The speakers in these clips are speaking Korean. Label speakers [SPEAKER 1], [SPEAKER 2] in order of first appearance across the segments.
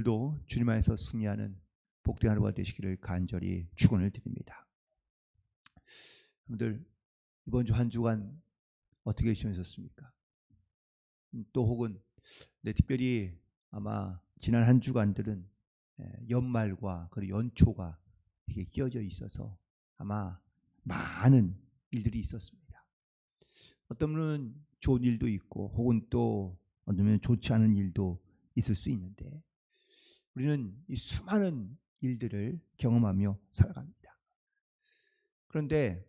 [SPEAKER 1] 도 주님 안에서 승리하는 복된 하루가 되시기를 간절히 축원을 드립니다. 여러분들 이번 주 한 주간 어떻게 지내셨습니까? 또 혹은 특별히 아마 지난 한 주간들은 연말과 그리고 연초가 이렇게 끼어져 있어서 아마 많은 일들이 있었습니다. 어떤 분은 좋은 일도 있고 혹은 또 어떤 분은 좋지 않은 일도 있을 수 있는데 우리는 이 수많은 일들을 경험하며 살아갑니다. 그런데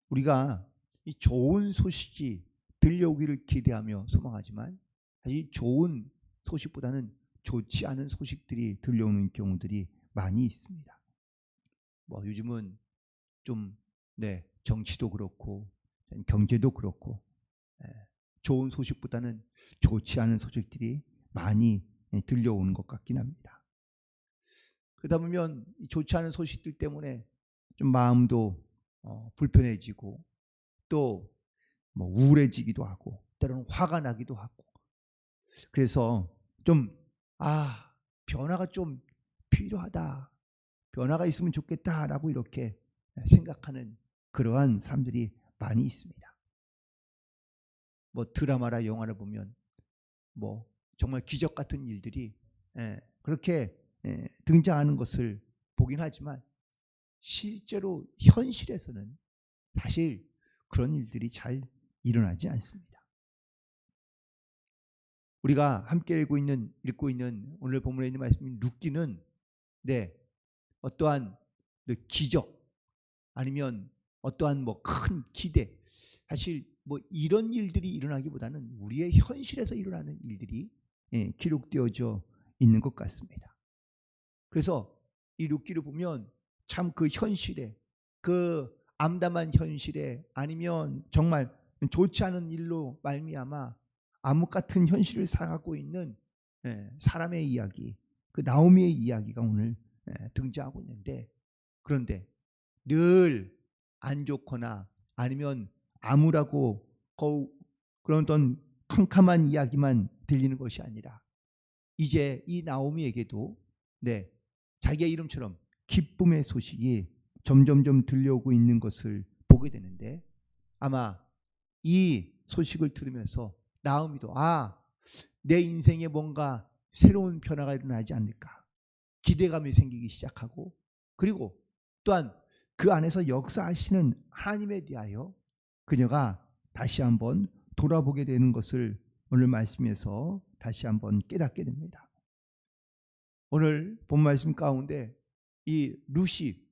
[SPEAKER 1] 우리가 이 좋은 소식이 들려오기를 기대하며 소망하지만 사실 좋은 소식보다는 좋지 않은 소식들이 들려오는 경우들이 많이 있습니다. 요즘은 좀 정치도 그렇고 경제도 그렇고 좋은 소식보다는 좋지 않은 소식들이 많이 들려오는 것 같긴 합니다. 그러다 보면 좋지 않은 소식들 때문에 좀 마음도 불편해지고 또 우울해지기도 하고 때로는 화가 나기도 하고 그래서 좀 변화가 좀 필요하다, 변화가 있으면 좋겠다라고 이렇게 생각하는 그러한 사람들이 많이 있습니다. 드라마나 영화를 보면 정말 기적 같은 일들이 그렇게 등장하는 것을 보긴 하지만 실제로 현실에서는 사실 그런 일들이 잘 일어나지 않습니다. 우리가 함께 읽고 있는 오늘 본문에 있는 말씀인 룻기는 어떠한 기적 아니면 어떠한 큰 기대, 사실 이런 일들이 일어나기보다는 우리의 현실에서 일어나는 일들이 기록되어져 있는 것 같습니다. 그래서 이 룻기를 보면 참 그 현실에, 그 암담한 현실에, 아니면 정말 좋지 않은 일로 말미암아 암흑 같은 현실을 살아가고 있는 사람의 이야기, 그 나오미의 이야기가 오늘 등장하고 있는데, 그런데 늘 안 좋거나 아니면 암울하고 그런 어떤 캄캄한 이야기만 들리는 것이 아니라 이제 이 나오미에게도 자기의 이름처럼 기쁨의 소식이 점점점 들려오고 있는 것을 보게 되는데, 아마 이 소식을 들으면서 나오미도 내 인생에 뭔가 새로운 변화가 일어나지 않을까 기대감이 생기기 시작하고, 그리고 또한 그 안에서 역사하시는 하나님에 대하여 그녀가 다시 한번 돌아보게 되는 것을 오늘 말씀에서 다시 한번 깨닫게 됩니다. 오늘 본 말씀 가운데 이 룻이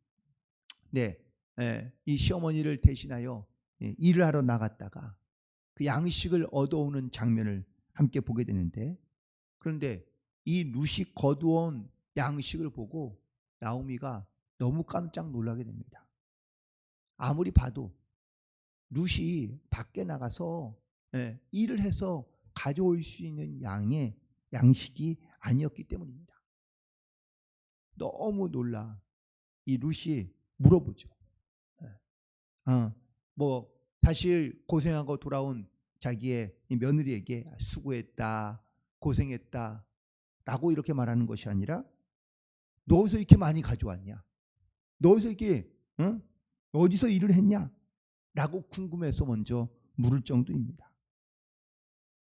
[SPEAKER 1] 이 시어머니를 대신하여 일을 하러 나갔다가 그 양식을 얻어오는 장면을 함께 보게 되는데, 그런데 이 룻이 거두어온 양식을 보고 나오미가 너무 깜짝 놀라게 됩니다. 아무리 봐도 룻이 밖에 나가서 일을 해서 가져올 수 있는 양의 양식이 아니었기 때문입니다. 너무 놀라 이 룻이 물어보죠. 사실 고생하고 돌아온 자기의 며느리에게 수고했다, 고생했다 라고 이렇게 말하는 것이 아니라, 너 어디서 이렇게 많이 가져왔냐, 너 어디서 이렇게 어디서 일을 했냐 라고 궁금해서 먼저 물을 정도입니다.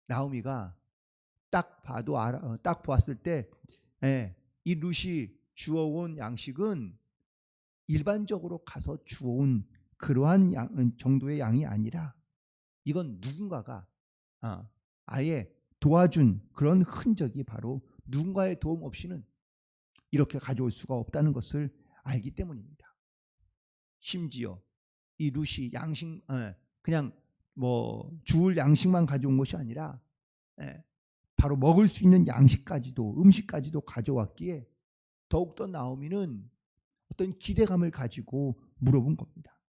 [SPEAKER 1] 나오미가 딱 보았을 때 이 룻이 주워온 양식은 일반적으로 가서 주워온 그러한 정도의 양이 아니라 이건 누군가가 아예 도와준 그런 흔적이, 바로 누군가의 도움 없이는 이렇게 가져올 수가 없다는 것을 알기 때문입니다. 심지어 이 룻이 양식 그냥 주울 양식만 가져온 것이 아니라 바로 먹을 수 있는 양식까지도, 음식까지도 가져왔기에 더욱더 나오미는 어떤 기대감을 가지고 물어본 겁니다.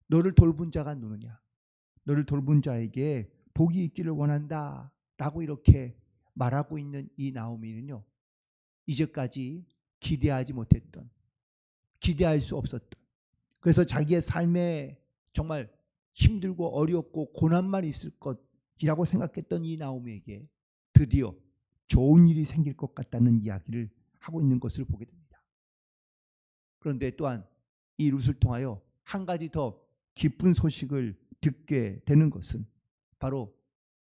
[SPEAKER 1] 너를 돌본 자가 누구냐? 너를 돌본 자에게 복이 있기를 원한다 라고 이렇게 말하고 있는 이 나오미는요, 이제까지 기대하지 못했던, 기대할 수 없었던, 그래서 자기의 삶에 정말 힘들고 어렵고 고난만 있을 것이라고 생각했던 이 나오미에게 드디어 좋은 일이 생길 것 같다는 이야기를 하고 있는 것을 보게 됩니다. 그런데 또한 이 룻을 통하여 한 가지 더 기쁜 소식을 듣게 되는 것은 바로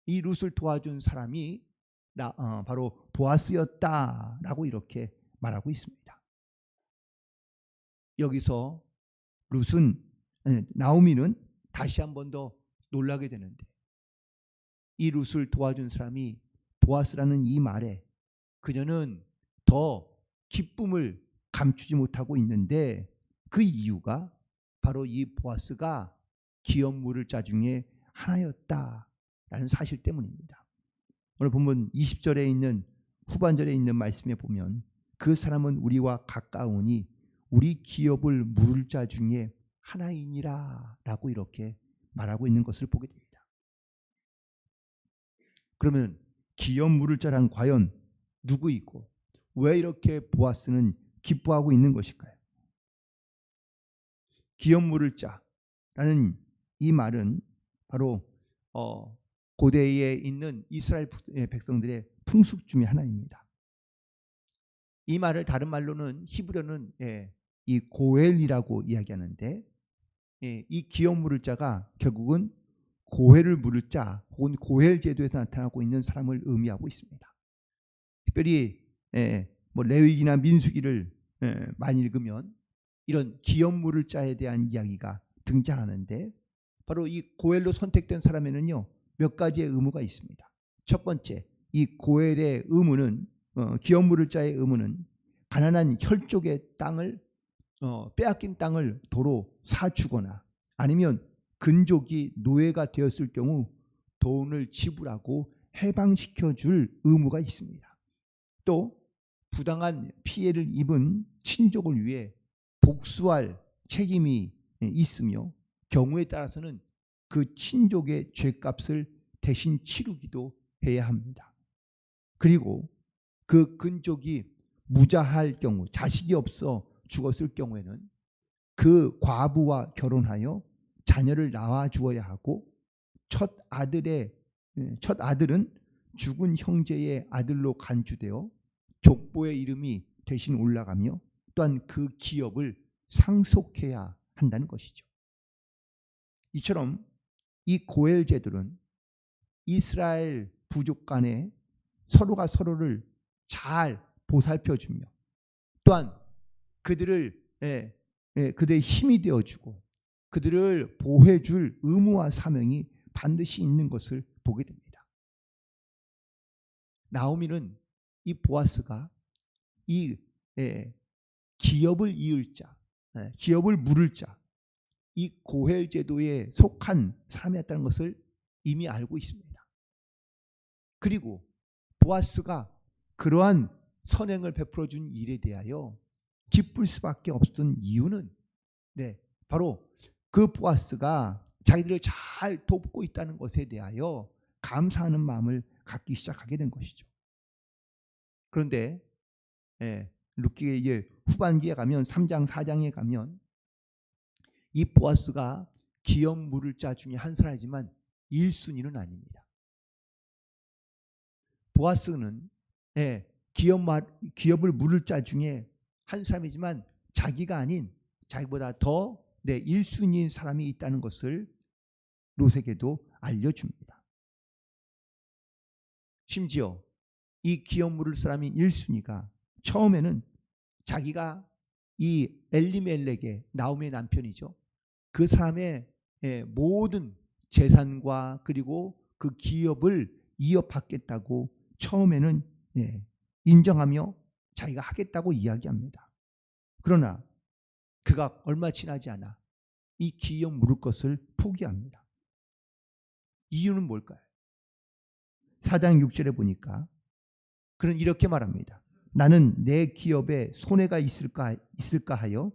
[SPEAKER 1] 이 룻을 도와준 사람이 바로 보아스였다라고 이렇게 말하고 있습니다. 여기서 나오미는 다시 한 번 더 놀라게 되는데, 이 룻을 도와준 사람이 보아스라는 이 말에 그녀는 더 기쁨을 감추지 못하고 있는데, 그 이유가 바로 이 보아스가 기업 물을 자 중에 하나였다라는 사실 때문입니다. 오늘 본문 20절에 있는 후반절에 있는 말씀에 보면 그 사람은 우리와 가까우니 우리 기업을 물을 자 중에 하나이니라 라고 이렇게 말하고 있는 것을 보게 됩니다. 그러면 기업 물을 자란 과연 누구이고 왜 이렇게 보아스는 기뻐하고 있는 것일까요? 기업 물을 자라는 이 말은 바로 고대에 있는 이스라엘 백성들의 풍습 중에 하나입니다. 이 말을 다른 말로는 히브리어는 이 고엘이라고 이야기하는데, 이 기업 물을 자가 결국은 고해를 물을 자 혹은 고헬 제도에서 나타나고 있는 사람을 의미하고 있습니다. 특별히 뭐 레위기나 민수기를 많이 읽으면 이런 기업 물을 자에 대한 이야기가 등장하는데, 바로 이 고헬로 선택된 사람에는요 몇 가지의 의무가 있습니다. 첫 번째, 이 고헬의 의무는 기업 물을 자의 의무는 가난한 혈족의 땅을 빼앗긴 땅을 도로 사주거나 아니면 근족이 노예가 되었을 경우 돈을 지불하고 해방시켜 줄 의무가 있습니다. 또 부당한 피해를 입은 친족을 위해 복수할 책임이 있으며 경우에 따라서는 그 친족의 죄값을 대신 치르기도 해야 합니다. 그리고 그 근족이 무자할 경우, 자식이 없어 죽었을 경우에는 그 과부와 결혼하여 자녀를 낳아 주어야 하고, 첫 아들은 죽은 형제의 아들로 간주되어 족보의 이름이 대신 올라가며 또한 그 기업을 상속해야 한다는 것이죠. 이처럼 이 고엘 제도는 이스라엘 부족 간에 서로가 서로를 잘 보살펴주며 또한 그들의 힘이 되어주고 그들을 보호해줄 의무와 사명이 반드시 있는 것을 보게 됩니다. 나오미는 이 보아스가 이 기업을 이을 자, 기업을 물을 자, 이 고헬 제도에 속한 사람이었다는 것을 이미 알고 있습니다. 그리고 보아스가 그러한 선행을 베풀어 준 일에 대하여 기쁠 수밖에 없었던 이유는 바로 그 보아스가 자기들을 잘 돕고 있다는 것에 대하여 감사하는 마음을 갖기 시작하게 된 것이죠. 그런데 룻기의 이제 후반기에 가면 3장 4장에 가면 이 보아스가 기업 물을 자 중에 한 사람이지만 1순위는 아닙니다. 보아스는 기업을 물을 자 중에 한 사람이지만 자기가 아닌 자기보다 더 1순위인 사람이 있다는 것을 롯에게도 알려줍니다. 심지어 이 기업 물을 사람인 1순위가 처음에는 자기가 이 엘리멜렉의 나오미의 남편이죠. 그 사람의 모든 재산과 그리고 그 기업을 이어받겠다고 처음에는 인정하며 자기가 하겠다고 이야기합니다. 그러나 그가 얼마 지나지 않아 이 기업 물을 것을 포기합니다. 이유는 뭘까요? 4장 6절에 보니까 그는 이렇게 말합니다. 나는 내 기업에 손해가 있을까 하여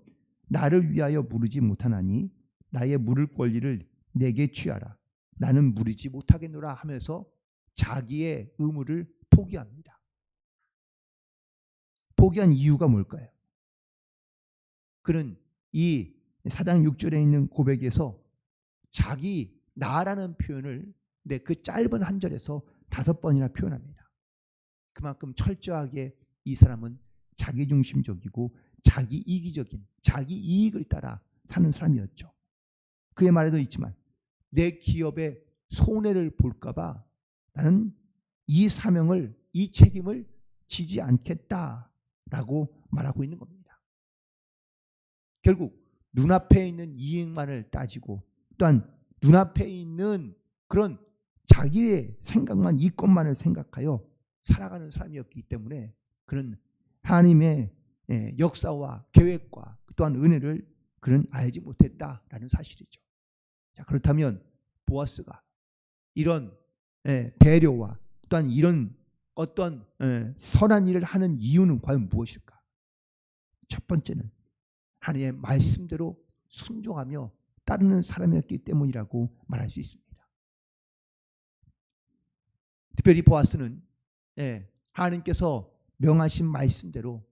[SPEAKER 1] 나를 위하여 물으지 못하나니 나의 물을 권리를 내게 취하라. 나는 물으지 못하겠노라 하면서 자기의 의무를 포기합니다. 포기한 이유가 뭘까요? 그는 이 4장 6절에 있는 고백에서 자기 나라는 표현을 그 짧은 한 절에서 5번이나 표현합니다. 그만큼 철저하게 이 사람은 자기중심적이고 자기 이기적인 자기 이익을 따라 사는 사람이었죠. 그의 말에도 있지만 내 기업의 손해를 볼까 봐 나는 이 사명을 이 책임을 지지 않겠다라고 말하고 있는 겁니다. 결국 눈앞에 있는 이익만을 따지고 또한 눈앞에 있는 그런 자기의 생각만 이것만을 생각하여 살아가는 사람이었기 때문에 그는 하나님의 역사와 계획과 또한 은혜를 그는 알지 못했다라는 사실이죠. 자, 그렇다면 보아스가 이런 배려와 또한 이런 어떤 선한 일을 하는 이유는 과연 무엇일까? 첫 번째는 하나님의 말씀대로 순종하며 따르는 사람이었기 때문이라고 말할 수 있습니다. 특별히 보아스는 하나님께서 명하신 말씀대로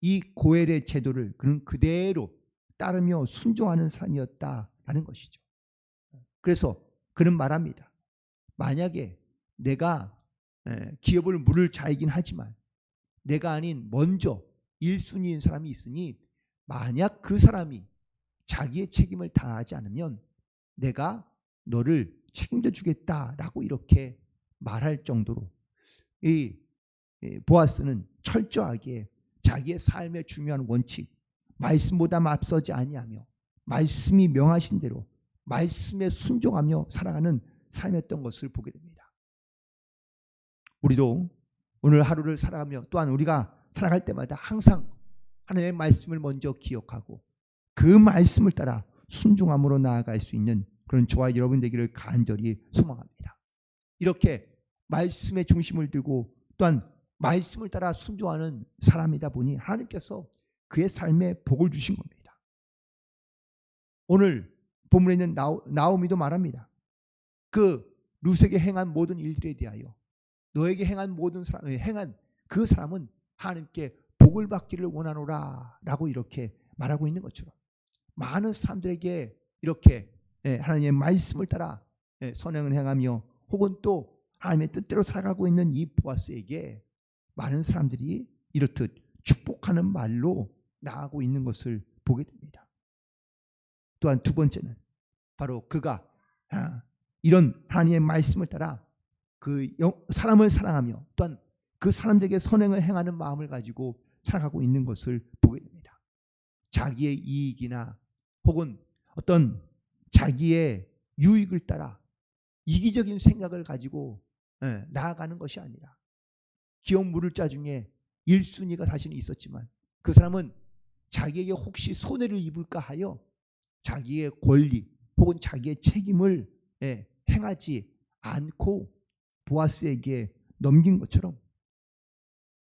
[SPEAKER 1] 이 고엘의 제도를 그는 그대로 따르며 순종하는 사람이었다라는 것이죠. 그래서 그는 말합니다. 만약에 내가 기업을 물을 자이긴 하지만 내가 아닌 먼저 1순위인 사람이 있으니 만약 그 사람이 자기의 책임을 다하지 않으면 내가 너를 책임져 주겠다라고 이렇게 말할 정도로 이 보아스는 철저하게 자기의 삶의 중요한 원칙, 말씀보다 앞서지 아니하며 말씀이 명하신 대로 말씀에 순종하며 살아가는 삶이었던 것을 보게 됩니다. 우리도 오늘 하루를 살아가며 또한 우리가 살아갈 때마다 항상 하나님의 말씀을 먼저 기억하고 그 말씀을 따라 순종함으로 나아갈 수 있는 그런 저와 여러분 되기를 간절히 소망합니다. 이렇게 말씀의 중심을 들고 또한 말씀을 따라 순종하는 사람이다 보니 하나님께서 그의 삶에 복을 주신 겁니다. 오늘 본문에 있는 나오미도 말합니다. 그 룻에게 행한 모든 일들에 대하여 너에게 행한 모든 행한 그 사람은 하나님께 복을 받기를 원하노라 라고 이렇게 말하고 있는 것처럼 많은 사람들에게 이렇게 하나님의 말씀을 따라 선행을 행하며 혹은 또 하나님의 뜻대로 살아가고 있는 이 보아스에게 많은 사람들이 이렇듯 축복하는 말로 나아가고 있는 것을 보게 됩니다. 또한 두 번째는 바로 그가 이런 하나님의 말씀을 따라 그 사람을 사랑하며 또한 그 사람들에게 선행을 행하는 마음을 가지고 살아가고 있는 것을 보게 됩니다. 자기의 이익이나 혹은 어떤 자기의 유익을 따라 이기적인 생각을 가지고 나아가는 것이 아니라 기업 물을 자 중에 1순위가 자신이 있었지만 그 사람은 자기에게 혹시 손해를 입을까 하여 자기의 권리 혹은 자기의 책임을 행하지 않고 보아스에게 넘긴 것처럼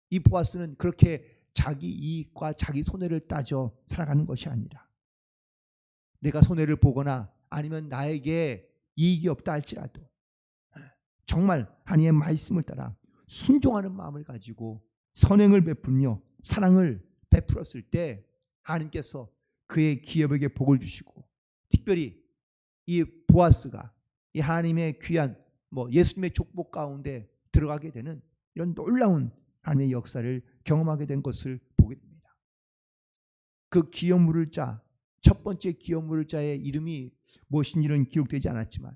[SPEAKER 1] 이 보아스는 그렇게 자기 이익과 자기 손해를 따져 살아가는 것이 아니라 내가 손해를 보거나 아니면 나에게 이익이 없다 할지라도 정말 하나님의 말씀을 따라 순종하는 마음을 가지고 선행을 베풀며 사랑을 베풀었을 때 하나님께서 그의 기업에게 복을 주시고 특별히 이 보아스가 이 하나님의 귀한 예수님의 족복 가운데 들어가게 되는 이런 놀라운 하나님의 역사를 경험하게 된 것을 보게 됩니다. 그 기업 물을 자, 첫 번째 기업 물을 자의 이름이 무엇인지는 기록되지 않았지만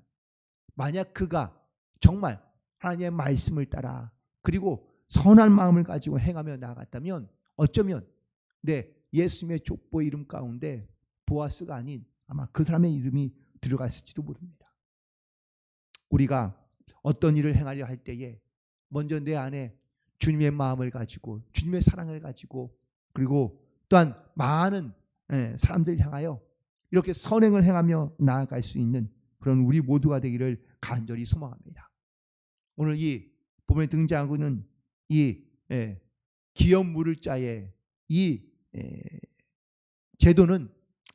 [SPEAKER 1] 만약 그가 정말 하나님의 말씀을 따라 그리고 선한 마음을 가지고 행하며 나아갔다면 어쩌면 예수님의 족보 이름 가운데 보아스가 아닌 아마 그 사람의 이름이 들어갔을지도 모릅니다. 우리가 어떤 일을 행하려 할 때에 먼저 내 안에 주님의 마음을 가지고 주님의 사랑을 가지고 그리고 또한 많은 사람들 향하여 이렇게 선행을 행하며 나아갈 수 있는 그런 우리 모두가 되기를 간절히 소망합니다. 오늘 이 본문에 등장하고 있는 이 기업 물을 자의 이 제도는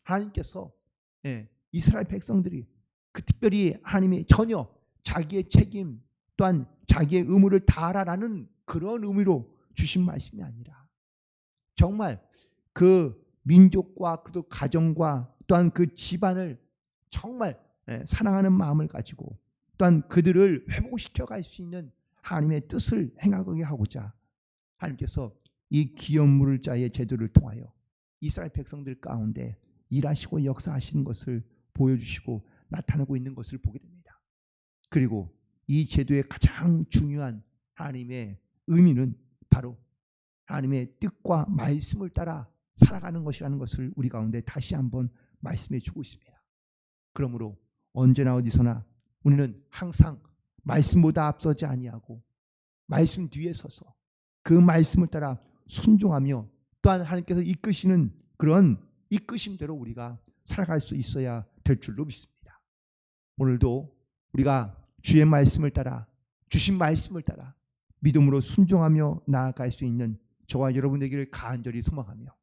[SPEAKER 1] 하나님께서 이스라엘 백성들이 특별히 하나님이 전혀 자기의 책임 또한 자기의 의무를 다하라라는 그런 의미로 주신 말씀이 아니라 정말 그 민족과 그 가정과 또한 그 집안을 정말 사랑하는 마음을 가지고 또한 그들을 회복시켜 갈 수 있는 하나님의 뜻을 행하게 하고자 하나님께서 이 기업물을 자의 제도를 통하여 이스라엘 백성들 가운데 일하시고 역사하시는 것을 보여주시고 나타나고 있는 것을 보게 됩니다. 그리고 이 제도의 가장 중요한 하나님의 의미는 바로 하나님의 뜻과 말씀을 따라 살아가는 것이라는 것을 우리 가운데 다시 한번 말씀해 주고 있습니다. 그러므로 언제나 어디서나 우리는 항상 말씀보다 앞서지 아니하고 말씀 뒤에 서서 그 말씀을 따라 순종하며 또한 하나님께서 이끄시는 그런 이끄심대로 우리가 살아갈 수 있어야 될 줄로 믿습니다. 오늘도 우리가 주의 말씀을 따라 주신 말씀을 따라 믿음으로 순종하며 나아갈 수 있는 저와 여러분 되기를 간절히 소망하며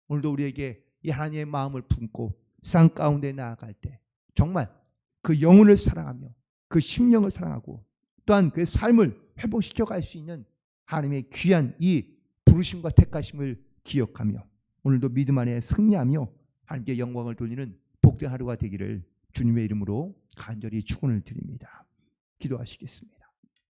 [SPEAKER 1] 오늘도 우리에게 이 하나님의 마음을 품고 쌍 가운데 나아갈 때 정말 그 영혼을 사랑하며 그 심령을 사랑하고 또한 그 삶을 회복시켜 갈 수 있는 하나님의 귀한 이 부르심과 택하심을 기억하며 오늘도 믿음 안에 승리하며 하나님께 영광을 돌리는 복된 하루가 되기를 주님의 이름으로 간절히 축원을 드립니다. 기도하시겠습니다.